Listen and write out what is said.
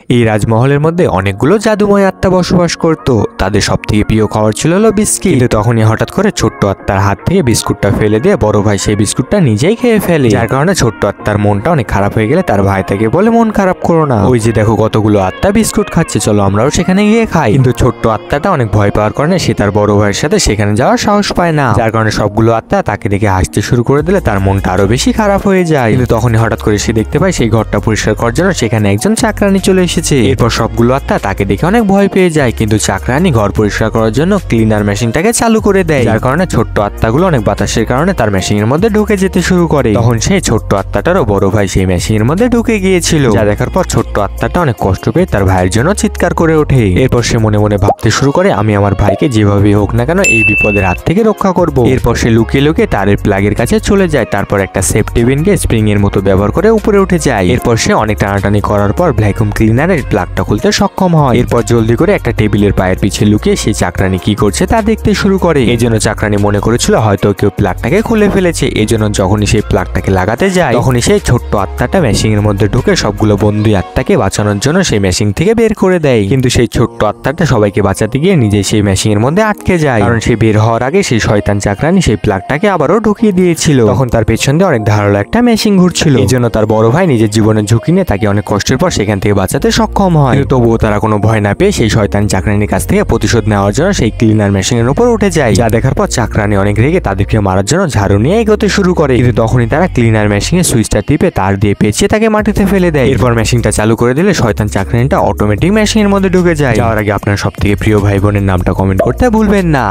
এই রাজমহলের মধ্যে অনেকগুলো জাদুময় আত্মা বসবাস করত। তাদের সবথেকে প্রিয় খাবার ছিল হলো বিস্কিট। কিন্তু তখনই হঠাৎ করে ছোট্ট আত্মার হাত থেকে বিস্কুটটা ফেলে দিয়ে বড় ভাই সেই বিস্কুটটা নিজেই খেয়ে ফেলে, যার কারণে ছোট্ট আত্মার মনটা অনেক খারাপ হয়ে গেলে তার ভাই তাকে বলে মন খারাপ করো না, ওই যে দেখো কতগুলো আত্মা বিস্কুট খাচ্ছে, চলো আমরাও সেখানে গিয়ে খাই। কিন্তু ছোট্ট আত্মাটা অনেক ভয় পাওয়ার কারণে সে তার বড় ভাইয়ের সাথে সেখানে যাওয়ার সাহস পায় না, যার কারণে সবগুলো আত্মা তাকে দেখে হাসতে শুরু করে দিলে তার মনটা আরো বেশি খারাপ হয়ে যায়। কিন্তু তখনই হঠাৎ করে সে দেখতে পায় সেই ঘরটা পরিষ্কার করার জন্য সেখানে একজন চাকরানি চলে এসেছে। এরপর সবগুলো আত্মা তাকে দেখে অনেক ভয় পেয়ে যায়, কিন্তু চাকরানি ঘর পরিষ্কার করার জন্য ক্লিনার মেশিনটাকে চালু করে দেয়, যার কারণে ছোট্ট আত্মাগুলো অনেক বাতাসের কারণে তার মেশিনের মধ্যে ঢুকে যেতে শুরু করে। তখন সেই ছোট্ট আত্মাটারও বড় ভাই সেই মেশিনের মধ্যে ঢুকে গিয়েছিল, যা দেখার পর ছোট্ট আত্মাটা অনেক কষ্ট পেয়ে তার ভাইয়ের জন্য চিৎকার করে ওঠে। এরপর সে মনে মনে ভাবতে শুরু করে আমি আমার ভাইকে যেভাবে হোক না কেন এই বিপদের হাত থেকে রক্ষা করব। এরপর সে লুকিয়ে লুকিয়ে তারের প্লাগের কাছে চলে যায়, তারপর একটা সেফটি পিনকে স্প্রিং এর মতো ব্যবহার করে উপরে উঠে যায়। এরপর সে অনেক টানাটানি করার পর ভ্যাকুয়াম ক্লিনারের প্লাগটা খুলতে সক্ষম হয়। এরপর জলদি করে একটা টেবিলের পায়ের পিছিয়ে লুকিয়ে সেই চাকরানি কি করছে তা দেখতে শুরু করে। এই জন্য চাকরানি মনে করেছিল হয়তো কেউ প্লাগটাকে খুলে ফেলেছে, এই জন্য যখনই সেই প্লাগটাকে লাগাতে যায় তখনই সেই ছোট্ট আত্মাটা মেশিনের মধ্যে ঢুকে সবগুলো বন্দী আত্মাকে বাঁচানোর জন্য সেই মেশিন থেকে বের করে দেয়। কিন্তু সেই ছোট্ট আত্মাটা সবাইকে বাঁচাতে গিয়ে নিজে সেই মেশিনের মধ্যে আটকে যায়, কারণ সে বের হওয়ার আগে সেই শয়তান চাকরানি সেই প্লাগটাকে আবারও ঢুকিয়ে দিয়েছিল। তখন তার পেছন দিয়ে অনেক ধারালো একটা মেশিন ঘুরছিল, এই জন্য তার বড় ভাই নিজের জীবনের ঝুঁকি নিয়ে তাকে অনেক কষ্টের পর সেখান থেকে বাঁচাতে সক্ষম হয়। কিন্তু তবুও তারা কোনো ভয় না পেয়ে সেই শয়তান চাকরানির কাছ থেকে প্রতিশোধ নেওয়ার জন্য সেই ক্লিনার মেশিনের উপর উঠে যায়, যা দেখার পর চাকরানি অনেক রেগে তাদেরকে মারার জন্য ঝাড়ু নিয়ে এগোতে শুরু করে। কিন্তু তখনই তারা ক্লিনার মেশিনের সুইচটা টিপে তার দিয়ে পেঁচিয়ে তাকে মাটিতে ফেলে দেয়। এরপর মেশিনটা চালু করে দিলে শয়তান চাকরানিটা অটোমেটিক মেশিনের মধ্যে ঢুকে যায়। যাওয়ার আগে আপনার সবথেকে প্রিয় ভাই বোনের নামটা কমেন্ট করতে ভুলবেন না।